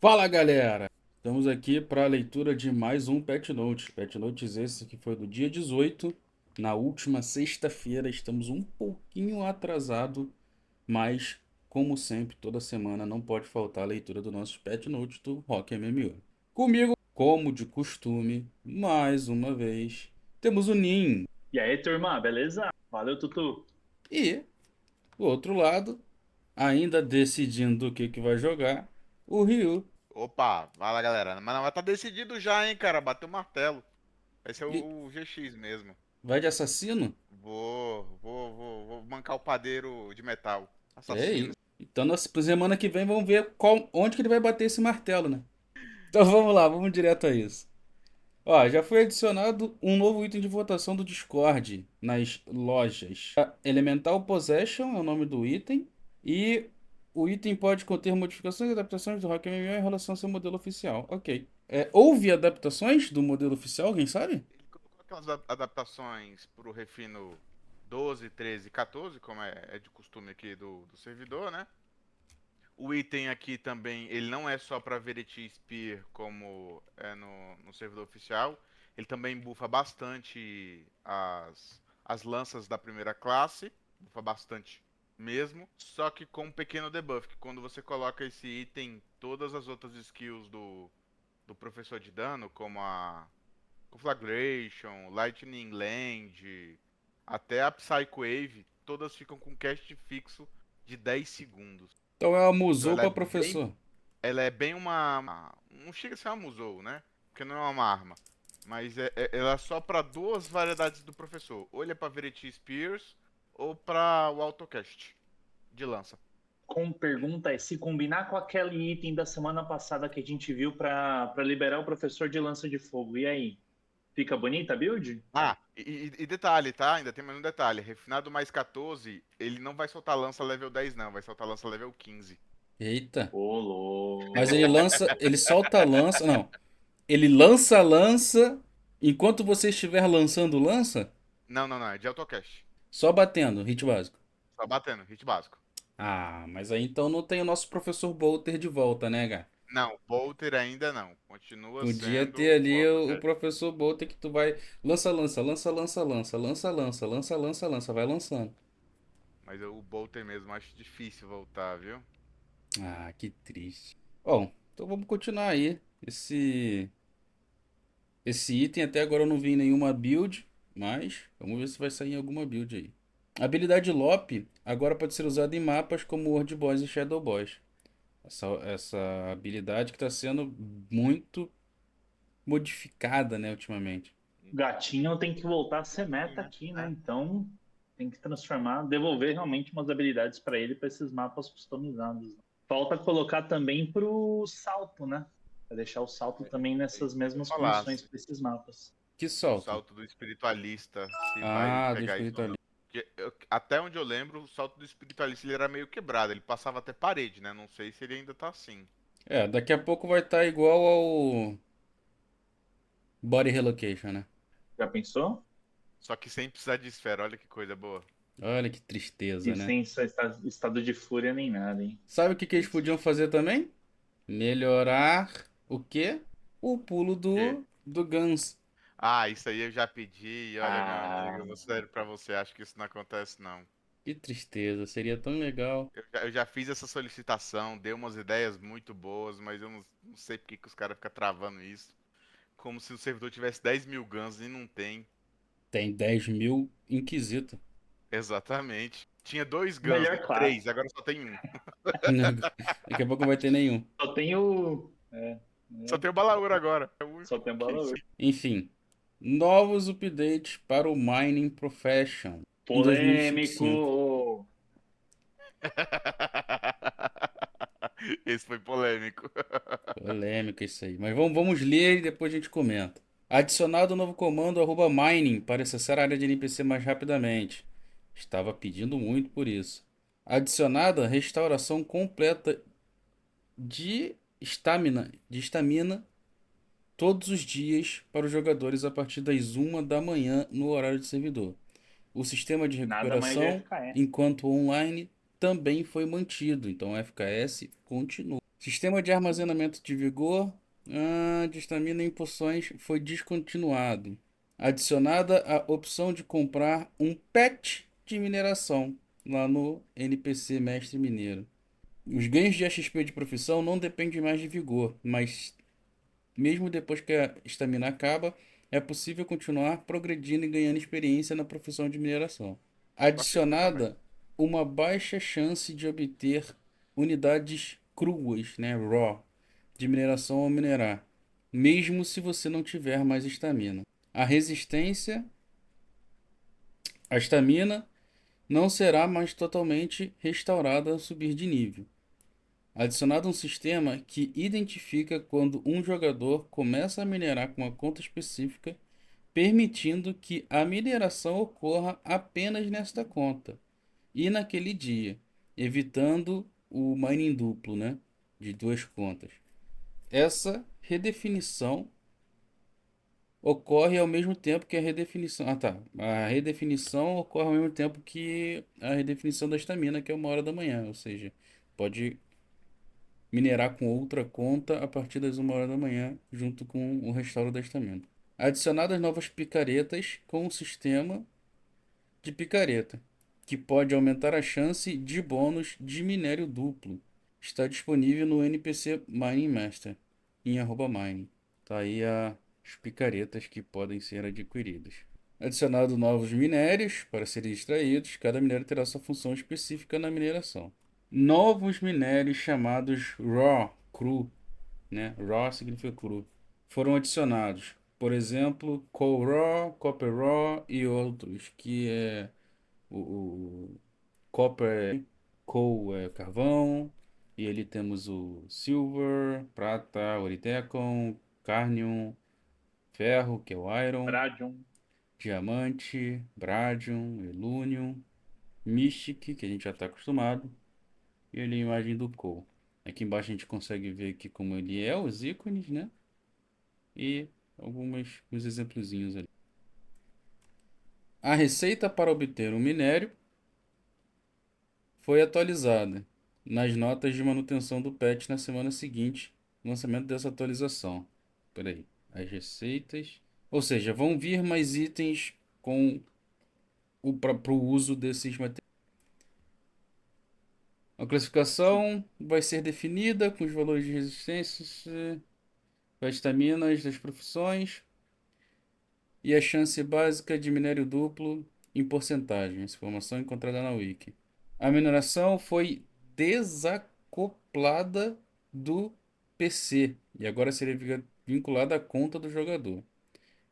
Fala galera! Estamos aqui para a leitura de mais um Pet Note. Pet Notes esse que foi do dia 18, na última sexta-feira. Estamos um pouquinho atrasado, mas como sempre, toda semana não pode faltar a leitura do nosso Pet Note do Rock MMO. Comigo, como de costume, mais uma vez, temos o Nin. E aí, turma, beleza? Valeu, Tutu. E, do outro lado, ainda decidindo o que vai jogar, o Ryu. Opa, fala galera. Mas tá decidido já, hein, cara. Bateu o martelo. Vai ser E o GX mesmo. vai de assassino? Vou mancar o padeiro de metal. É Assassino. isso. Então, na semana que vem, vamos ver onde que ele vai bater esse martelo, né? Então, vamos lá, vamos direto a isso. Ó, já foi adicionado um novo item de votação do Discord nas lojas. Elemental Possession é o nome do item. E o item pode conter modificações e adaptações do Rock MMO em relação ao seu modelo oficial. Ok. Houve adaptações do modelo oficial, alguém sabe? Ele colocou aquelas adaptações pro refino 12, 13, 14, como é de costume aqui do servidor, né? O item aqui também, ele não é só para Verity Spear, como é no servidor oficial. Ele também bufa bastante as lanças da primeira classe. Bufa bastante mesmo. Só que com um pequeno debuff, que quando você coloca esse item, todas as outras skills do professor de dano, como a Conflagration, Lightning Land, até a Psycho Wave, todas ficam com cast fixo de 10 segundos. Então é uma Então musou para professor. ela é bem não chega a ser uma Musou, né? Porque não é uma arma. Mas ela é só para duas variedades do professor. Ou ele é pra Verity Spears, ou pra o Autocast de lança. Com pergunta é se combinar com aquele item da semana passada que a gente viu para liberar o professor de lança de fogo. E aí? Fica bonita a build? E detalhe, tá? Ainda tem mais um detalhe. Refinado mais 14, ele não vai soltar lança level 10, não. Vai soltar lança level 15. Eita. Ô, Mas ele louco. lança, ele solta a lança. Não. Ele lança a lança enquanto você estiver lançando lança, Não. É de Autocast. só batendo, hit básico. Só batendo, hit básico. Ah, mas aí então não tem o nosso professor Bolter de volta, né, cara? Não, Bolter ainda não. Continua Podia sendo ter o ali o Autocast. professor Bolter que tu vai lança, lança, lança, lança, lança, lança, lança, lança, lança, lança, vai lançando. Mas o Bolter mesmo acho difícil voltar, viu? Ah, que triste. Bom, então vamos continuar aí. Esse item até agora eu não vi em nenhuma build, mas vamos ver se vai sair em alguma build aí. A habilidade Lope agora pode ser usada em mapas como World Boss e Shadow Boss. Essa habilidade que está sendo muito modificada, né, ultimamente. Gatinho tem que voltar a ser Sim, meta né? aqui, né? É. Então tem que transformar, devolver realmente umas habilidades para ele para esses mapas customizados, né? Falta colocar também pro salto, né? Para deixar o salto também É nessas isso que eu ia mesmas falar. condições para esses mapas. Que O salto? salto do espiritualista, se vai Ah, do pegar isso ou não. espiritualista. Porque até onde eu lembro, o salto do espiritualista ele era meio quebrado, ele passava até parede, né? Não sei se ele ainda tá assim. É, daqui a pouco vai estar igual ao Body Relocation, né? Já pensou? Só que sem precisar de esfera, olha que coisa boa. Olha que tristeza, E né? sem estado de fúria nem nada, hein? Sabe o que eles Putz. podiam fazer também? Melhorar o quê? O pulo Que? do Guns. Ah, isso aí eu já pedi, e olha, meu amigo, Ah, eu vou sério pra você, acho que isso não acontece não. Que tristeza, seria tão legal. Eu já fiz essa solicitação, dei umas ideias muito boas, mas eu não sei por que que os caras ficam travando isso. Como se o servidor tivesse 10 mil guns e não tem. Tem 10.000 inquisito. Exatamente. Tinha dois guns, melhor três, classe. agora só tem um. Daqui a pouco não vai ter nenhum. Só tem o. Só tem o Balaur agora. É o único Só tem o que valor. Enfim, novos updates para o Mining Profession em 2025. Polêmico! Esse foi polêmico. Polêmica isso aí. Mas vamos ler e depois a gente comenta. Adicionado o novo comando @mining para acessar a área de NPC mais rapidamente. Estava pedindo muito por isso. Adicionada restauração completa de estamina todos os dias para os jogadores a partir das 1 da manhã no horário de servidor. O sistema de Nada mais de recuperação, FKS. enquanto online, também foi mantido, então o FKS continua. Sistema de armazenamento de vigor, de estamina em poções foi descontinuado. Adicionada a opção de comprar um pet de mineração lá no NPC Mestre Mineiro. Os ganhos de XP de profissão não dependem mais de vigor, mas mesmo depois que a estamina acaba, é possível continuar progredindo e ganhando experiência na profissão de mineração. Bacana também. Adicionada uma baixa chance de obter unidades cruas, né, raw, de mineração ao minerar, mesmo se você não tiver mais estamina. A resistência à estamina não será mais totalmente restaurada ao subir de nível. Adicionado um sistema que identifica quando um jogador começa a minerar com uma conta específica, permitindo que a mineração ocorra apenas nesta conta e naquele dia, evitando o mining duplo, né, de duas contas. Essa redefinição ocorre ao mesmo tempo que a redefinição. Ah, tá. A redefinição ocorre ao mesmo tempo que a redefinição da estamina, que é 1 hora da manhã. Ou seja, pode minerar com outra conta a partir das 1 hora da manhã, junto com o restauro da estamina. Adicionadas novas picaretas com um sistema de picareta, que pode aumentar a chance de bônus de minério duplo. Está disponível no NPC Mining Master, em @mining. Tá aí as picaretas que podem ser adquiridas. Adicionado novos minérios para serem extraídos, cada minério terá sua função específica na mineração. Novos minérios chamados Raw, cru, né? Raw significa cru. Foram adicionados, por exemplo, Coal Raw, Copper Raw e outros, que é o Copper é coal é carvão, e ali temos o Silver, prata, Oritecon, Carnium, ferro, que é o Iron, Bradium. diamante, Bradium, Elunium, Mystic, que a gente já está acostumado, e ali a imagem do coal. Aqui embaixo a gente consegue ver aqui como ele é, os ícones, né? E uns exemplozinhos ali. A receita para obter um minério foi atualizada nas notas de manutenção do patch na semana seguinte ao lançamento dessa atualização. Peraí, as receitas. Ou seja, vão vir mais itens com para o uso desses materiais. A classificação vai ser definida com os valores de resistência, vitaminas das profissões e a chance básica de minério duplo em porcentagem. Essa informação encontrada na Wiki. A mineração foi desacoplada do PC e agora seria vinculada à conta do jogador.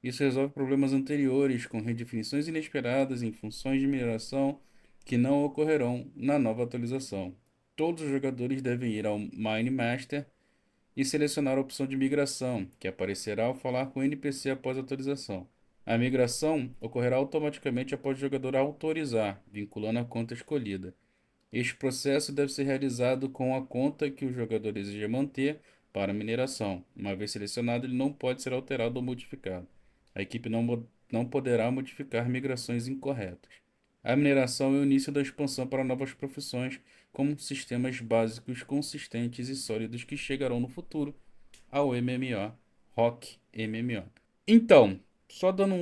Isso resolve problemas anteriores com redefinições inesperadas em funções de mineração que não ocorrerão na nova atualização. Todos os jogadores devem ir ao Mine Master e selecionar a opção de migração, que aparecerá ao falar com o NPC após a atualização. A migração ocorrerá automaticamente após o jogador autorizar, vinculando a conta escolhida. Este processo deve ser realizado com a conta que o jogador deseja manter para a mineração. Uma vez selecionado, ele não pode ser alterado ou modificado. A equipe não poderá modificar migrações incorretas. A mineração é o início da expansão para novas profissões, como sistemas básicos consistentes e sólidos que chegarão no futuro ao MMO, Rock MMO. Então, só dando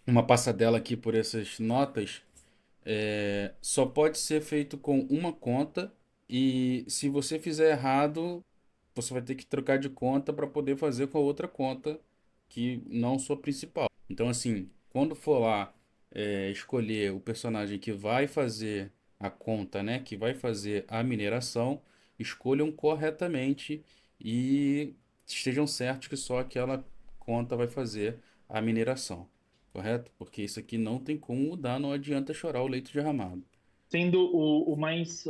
uma passadela aqui por essas notas, só pode ser feito com uma conta e se você fizer errado, você vai ter que trocar de conta para poder fazer com a outra conta que não sua principal. Então, assim, quando for lá escolher o personagem que vai fazer a conta, né, que vai fazer a mineração, escolham corretamente e estejam certos que só aquela conta vai fazer a mineração. Correto? Porque isso aqui não tem como mudar, não adianta chorar o leito derramado. Sendo o mais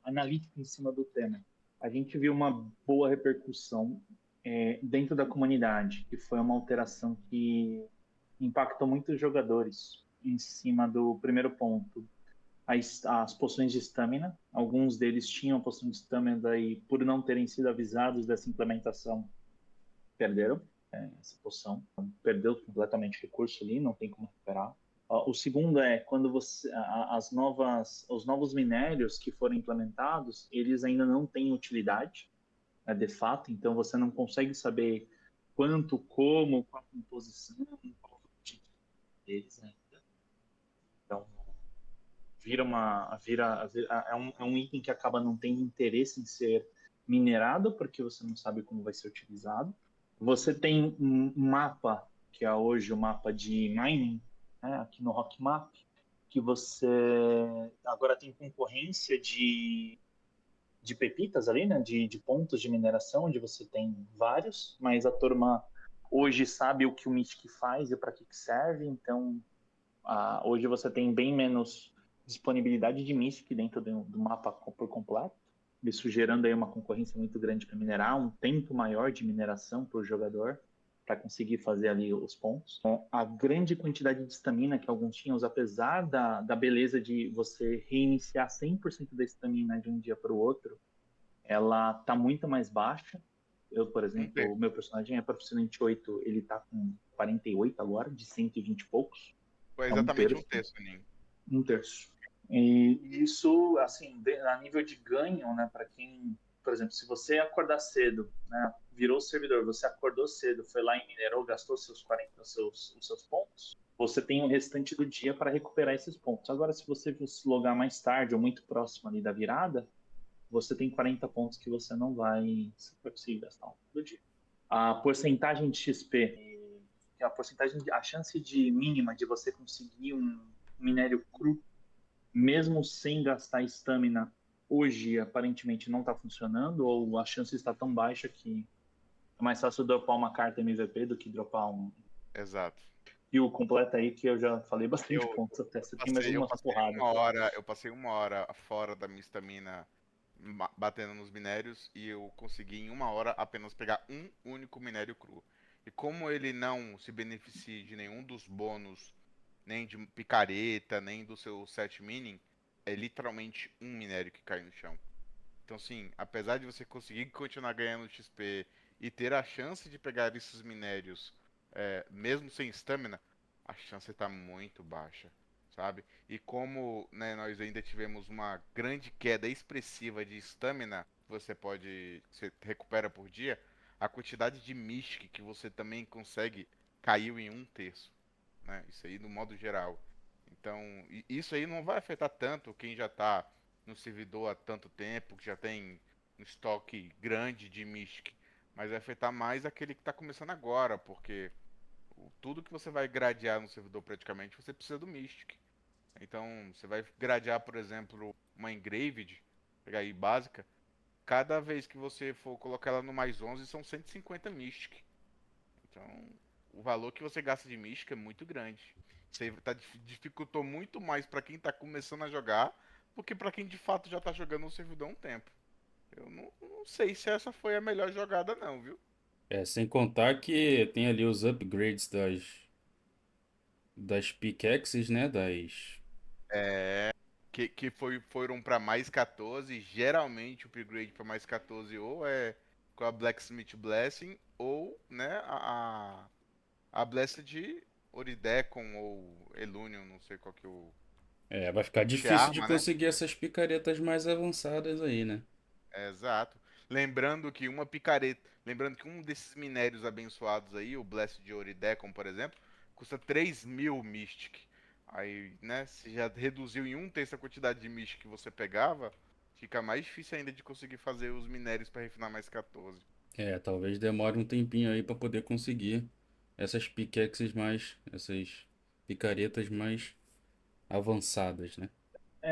analítico em cima do tema, a gente viu uma boa repercussão dentro da comunidade, que foi uma alteração que impactou muitos jogadores em cima do primeiro ponto. As poções de estamina, alguns deles tinham poção de estamina e por não terem sido avisados dessa implementação, perderam essa poção. Então, perdeu completamente o recurso ali, não tem como recuperar. Ó, o segundo é quando os novos minérios que foram implementados, eles ainda não têm utilidade, né, de fato, então você não consegue saber quanto, como, qual a composição, qual é o objetivo deles ainda. Então, é um item que acaba não tendo interesse em ser minerado, porque você não sabe como vai ser utilizado. Você tem um mapa, que é hoje o mapa de mining, né, aqui no Rockmap, que você agora tem concorrência de pepitas ali, né, de pontos de mineração, onde você tem vários, mas a turma hoje sabe o que o Mystic faz e para que serve, então hoje você tem bem menos disponibilidade de Mystic dentro do mapa por completo, isso gerando aí uma concorrência muito grande para minerar, um tempo maior de mineração para o jogador, para conseguir fazer ali os pontos. A grande quantidade de estamina que alguns tinham, apesar da beleza de você reiniciar 100% da estamina de um dia para o outro, ela tá muito mais baixa. Eu, por Um exemplo, o terço. meu personagem é proficiente 8, ele tá com 48 agora, de 120 e poucos. Foi É um exatamente um terço. terço, Ninho. Um terço. E isso, assim, a nível de ganho, né, para quem, por exemplo, se você acordar cedo, né, virou o servidor, você acordou cedo, foi lá e minerou, gastou seus 40, os seus pontos, você tem o restante do dia para recuperar esses pontos. Agora, se você se logar mais tarde ou muito próximo ali da virada, você tem 40 pontos que você não vai conseguir gastar ao longo do dia. A porcentagem de XP, que é a porcentagem, a chance de mínima de você conseguir um minério cru, mesmo sem gastar estamina, hoje aparentemente não está funcionando, ou a chance está tão baixa que é mais fácil dropar uma carta MVP do que dropar um. Exato. E o completo aí que eu já falei bastante Eu, pontos até. Você tem mais passei, eu uma passei porrada. uma hora, eu passei uma hora fora da minha estamina batendo nos minérios e eu consegui em uma hora apenas pegar um único minério cru. E como ele não se beneficia de nenhum dos bônus, nem de picareta, nem do seu set mining, é literalmente um minério que cai no chão. Então, assim, apesar de você conseguir continuar ganhando XP e ter a chance de pegar esses minérios, mesmo sem stamina, a chance está muito baixa, sabe? E como, né, nós ainda tivemos uma grande queda expressiva de stamina, você recupera por dia, a quantidade de Mystic que você também consegue caiu em um terço, né? Isso aí no modo geral. Então, isso aí não vai afetar tanto quem já está no servidor há tanto tempo, que já tem um estoque grande de Mystic, mas vai afetar mais aquele que está começando agora, porque tudo que você vai gradear no servidor praticamente, você precisa do Mystic. Então, você vai gradear, por exemplo, uma Engraved, pegar aí básica, cada vez que você for colocar ela no mais 11 são 150 Mystic. Então, o valor que você gasta de mística é muito grande. Isso aí dificultou muito mais pra quem tá começando a jogar do que pra quem de fato já tá jogando o servidor há um tempo. Eu não sei se essa foi a melhor jogada não, viu? É, sem contar que tem ali os upgrades das pickaxes, né? Das. É, foram pra mais 14, geralmente o upgrade pra mais 14 ou é com a Blacksmith Blessing ou, né, a Blessed Oridecon ou Elunion, não sei qual que é o É, vai ficar que é a difícil de arma, né? conseguir essas picaretas mais avançadas aí, né? Exato. Lembrando que um desses minérios abençoados aí, o Blessed de Oridecon, por exemplo, custa 3.000 Mystic. Aí, né, se já reduziu em um terço a quantidade de Mystic que você pegava, fica mais difícil ainda de conseguir fazer os minérios para refinar mais 14. É, talvez demore um tempinho aí pra poder conseguir essas pickaxes mais, essas picaretas mais avançadas, né?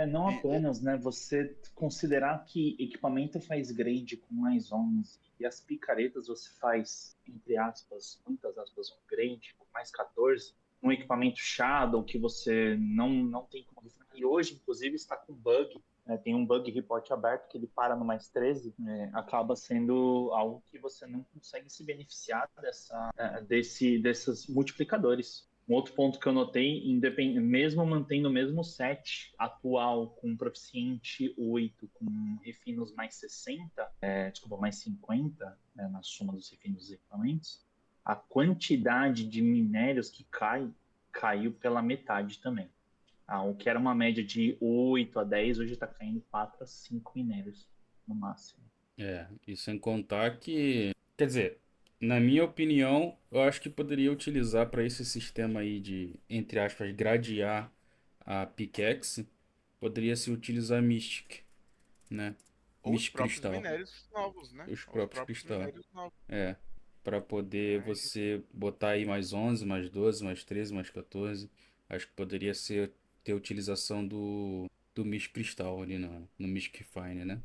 Não E o- apenas, né? Você considerar que equipamento faz grade com mais 11 e as picaretas você faz, entre aspas, muitas aspas, um grade com mais 14, um equipamento Shadow que você não tem como refinar. E hoje, inclusive, está com bug, né? Tem um bug report aberto que ele para no mais 13, né? Acaba sendo algo que você não consegue se beneficiar desses multiplicadores. Um outro ponto que eu notei, mesmo mantendo o mesmo set atual com proficiente 8, com refinos mais 60, desculpa, mais 50, né, na soma dos refinos dos equipamentos, a quantidade de minérios que cai caiu pela metade também. O que era uma média de 8 a 10, hoje está caindo 4 a 5 minérios no máximo. E sem contar que, quer dizer, na minha opinião, eu acho que poderia utilizar para esse sistema aí de, entre aspas, gradear a pickaxe, poderia se utilizar Mystic, né? Ou os Mystic próprios Cristal, minérios novos, né? os Ou os próprios próprios cristal. minérios novos. É, para poder Né? você botar aí mais 11, mais 12, mais 13, mais 14. Acho que poderia ser ter utilização do Mystic Cristal ali no Mystic Fine, né?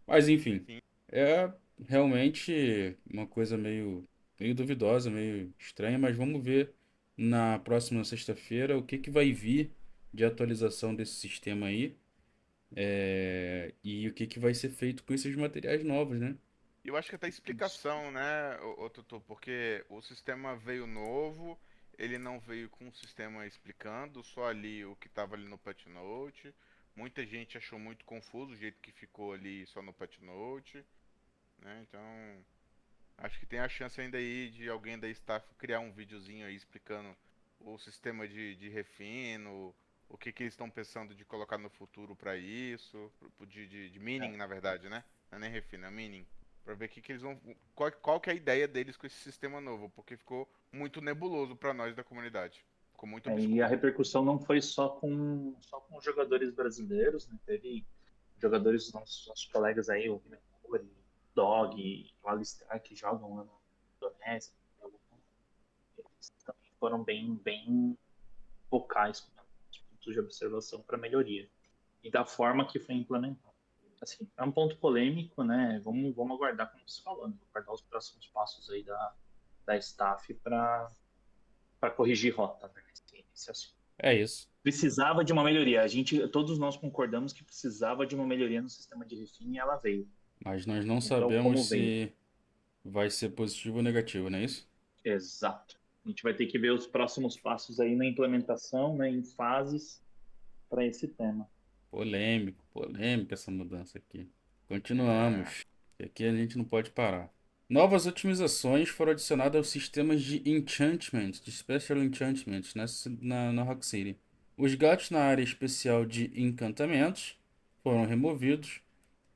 Mas enfim, Sim. é realmente uma coisa meio duvidosa, meio estranha, mas vamos ver na próxima sexta-feira o que que vai vir de atualização desse sistema aí, e o que que vai ser feito com esses materiais novos, né? Eu acho que até explicação, né, ô Tutu, porque o sistema veio novo, ele não veio com o sistema explicando, só ali o que estava ali no patch note. Muita gente achou muito confuso o jeito que ficou ali só no patch note, né? Então, acho que tem a chance ainda aí de alguém da staff criar um videozinho aí explicando o sistema de refino, o que que eles estão pensando de colocar no futuro para isso, de mining, na verdade, né? Não é nem refino, é mining. Pra ver o que que eles vão. Qual que é a ideia deles com esse sistema novo, porque ficou muito nebuloso pra nós da comunidade. Ficou muito E a obscuro. repercussão não foi só com os jogadores brasileiros, né? Teve jogadores, nossos colegas aí, o Vinagre, o Dog, o Alistar, que jogam lá na Indonésia, eles também foram bem vocais com os pontos de observação para melhoria e da forma que foi implementado. Assim, é um ponto polêmico, né? Vamos aguardar, como você falou, né? Aguardar os próximos passos aí da staff para corrigir rota, né? Nesse assunto. É isso. Precisava de uma melhoria. Todos nós concordamos que precisava de uma melhoria no sistema de refino e ela veio. Mas nós não Então, sabemos como veio? se vai ser positivo ou negativo, não é isso? Exato. A gente vai ter que ver os próximos passos aí na implementação, né, em fases para esse tema. Polêmica essa mudança aqui. É, Continuamos. E aqui a gente não pode parar. Novas otimizações foram adicionadas aos sistemas de enchantment, de special enchantments na Rock City. Os gatos na área especial de encantamentos foram removidos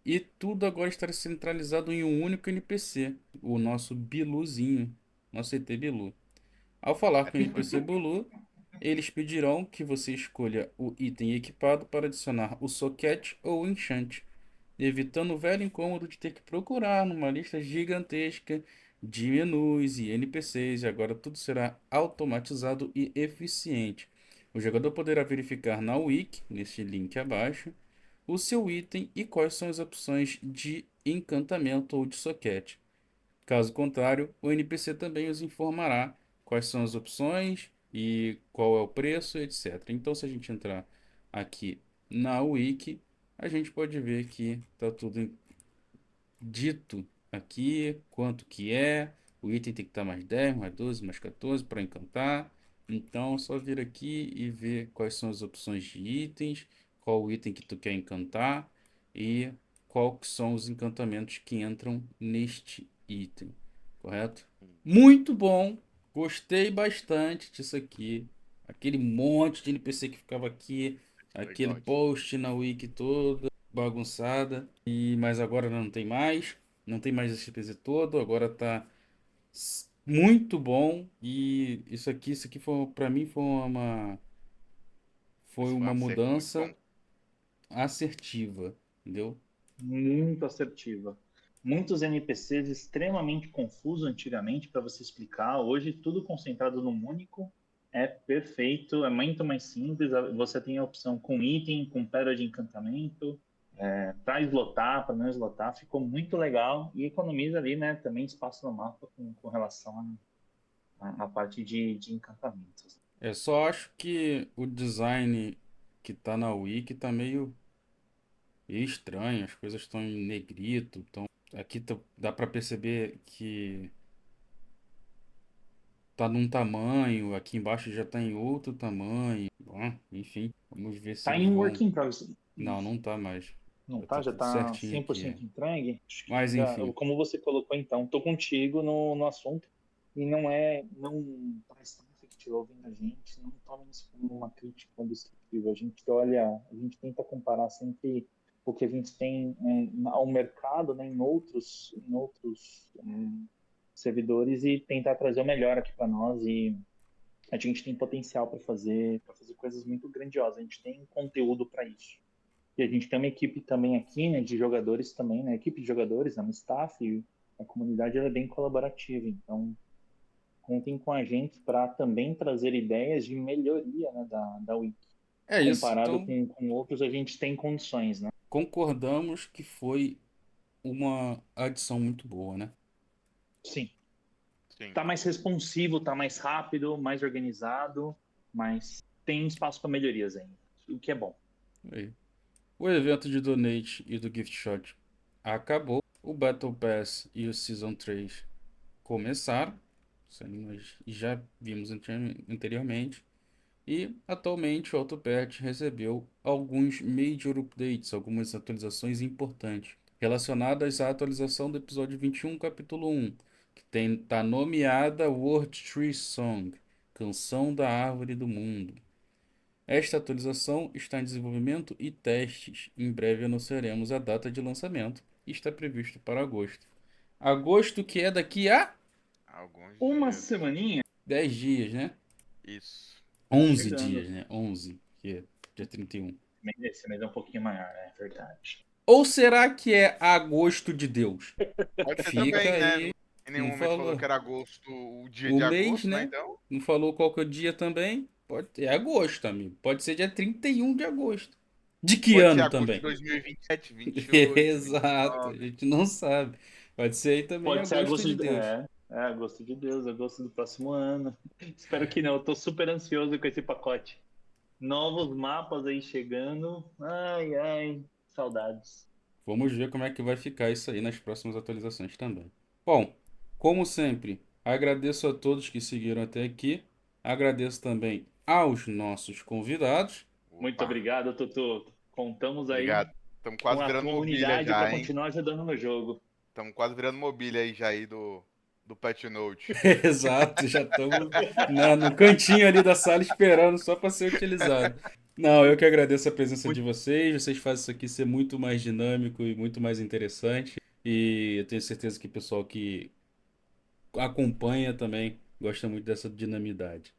e tudo agora está centralizado em um único NPC, o nosso Biluzinho, nosso ET Bilu. Ao falar com o NPC Bulu, eles pedirão que você escolha o item equipado para adicionar o socket ou o enchant, evitando o velho incômodo de ter que procurar numa lista gigantesca de menus e NPCs, e agora tudo será automatizado e eficiente. O jogador poderá verificar na wiki, neste link abaixo, o seu item e quais são as opções de encantamento ou de socket. Caso contrário, o NPC também os informará quais são as opções e qual é o preço, etc. Então, se a gente entrar aqui na wiki, a gente pode ver que está tudo dito aqui, quanto que é. O item tem que estar mais 10, mais 12, mais 14 para encantar. Então, é só vir aqui e ver quais são as opções de itens, qual o item que tu quer encantar e qual que são os encantamentos que entram neste item, correto? Muito bom, gostei bastante disso aqui. Aquele monte de NPC que ficava aqui, foi aquele God. post na wiki toda bagunçada, mas agora não tem mais, não tem mais esse NPC todo, agora tá muito bom e isso aqui foi para mim foi Isso foi um uma acerto muito bom. mudança assertiva, entendeu? Muito assertiva. Muitos NPCs extremamente confusos antigamente para você explicar. Hoje, tudo concentrado num único. É perfeito, é muito mais simples. Você tem a opção com item, com pedra de encantamento, para eslotar, para não eslotar. Ficou muito legal e economiza ali, né, também espaço no mapa com relação à parte de encantamentos. Só acho que o design que tá na Wiki tá meio estranho, as coisas estão em negrito, então aqui dá para perceber que tá num tamanho, aqui embaixo já tá em outro tamanho. Bom, enfim, vamos ver se Tá eles em vão. work in progress. Não, não tá mais. Não Já tá tá? Já tudo tá certinho aqui. 100% entregue? Acho que Mas ainda, enfim, como você colocou então, tô contigo no assunto e não traz tão estiver ouvindo a gente, não tomem isso como uma crítica destrutiva. A gente olha, a gente tenta comparar sempre o que a gente tem ao mercado, né, em outros servidores e tentar trazer o melhor aqui para nós. E a gente tem potencial para fazer coisas muito grandiosas. A gente tem conteúdo para isso. E a gente tem uma equipe também aqui, né, de jogadores também, né, equipe de jogadores, né, um staff, e a comunidade ela é bem colaborativa. Então, contem com a gente para também trazer ideias de melhoria, né, da Wiki. É isso. Comparado Então, com outros, a gente tem condições, né? concordamos que foi uma adição muito boa, né? Sim. Sim. Tá mais responsivo, tá mais rápido, mais organizado, mas tem espaço para melhorias ainda, o que é bom. Aí. O evento de Donate e do Gift Shot acabou. O Battle Pass e o Season 3 começaram. Isso aí nós já vimos anteriormente. E atualmente o Autopad recebeu alguns major updates, algumas atualizações importantes relacionadas à atualização do episódio 21, capítulo 1, que tá nomeada World Tree Song, Canção da Árvore do Mundo. Esta atualização está em desenvolvimento e testes. Em breve anunciaremos a data de lançamento e está previsto para agosto. Agosto que é daqui a Alguns Uma dias. semaninha 10 dias, né? Isso. 11 chegando. dias, né? 11, que é dia 31. Esse mês é um pouquinho maior, é verdade. Ou será que é agosto de Deus? Pode ser Fica também, né? aí. Em nenhum Não momento falou falou. que era agosto, o dia O de mês, agosto, né? né? Então, Não falou qual que é o dia também. Pode ter. É agosto, amigo. Pode ser dia 31 de agosto. De que pode ser ano agosto de também? 2027, 28, Exato. A 29. gente não sabe. Pode ser aí também Pode ser agosto agosto de de... Deus. agosto de Deus, agosto do próximo ano. Espero que não, eu tô super ansioso com esse pacote. Novos mapas aí chegando. Ai, ai, saudades. Vamos ver como é que vai ficar isso aí nas próximas atualizações também. Bom, como sempre, agradeço a todos que seguiram até aqui. Agradeço também aos nossos convidados. Muito Opa, obrigado, Tutu. Contamos aí obrigado. Estamos com quase a virando tua mobília unidade para já, hein? continuar ajudando no jogo. Estamos quase virando mobília aí já aí do Pet Note. Exato, já estamos no cantinho ali da sala esperando só para ser utilizado. Não, eu que agradeço a presença de Muito vocês. Vocês fazem isso aqui ser muito mais dinâmico e muito mais interessante. E eu tenho certeza que o pessoal que acompanha também gosta muito dessa dinamidade.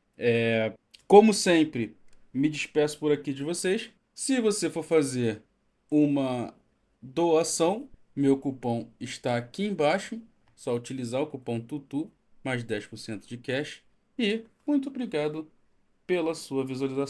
Como sempre, me despeço por aqui de vocês. Se você for fazer uma doação, meu cupom está aqui embaixo. Só utilizar o cupom TUTU, mais 10% de cash. E muito obrigado pela sua visualização.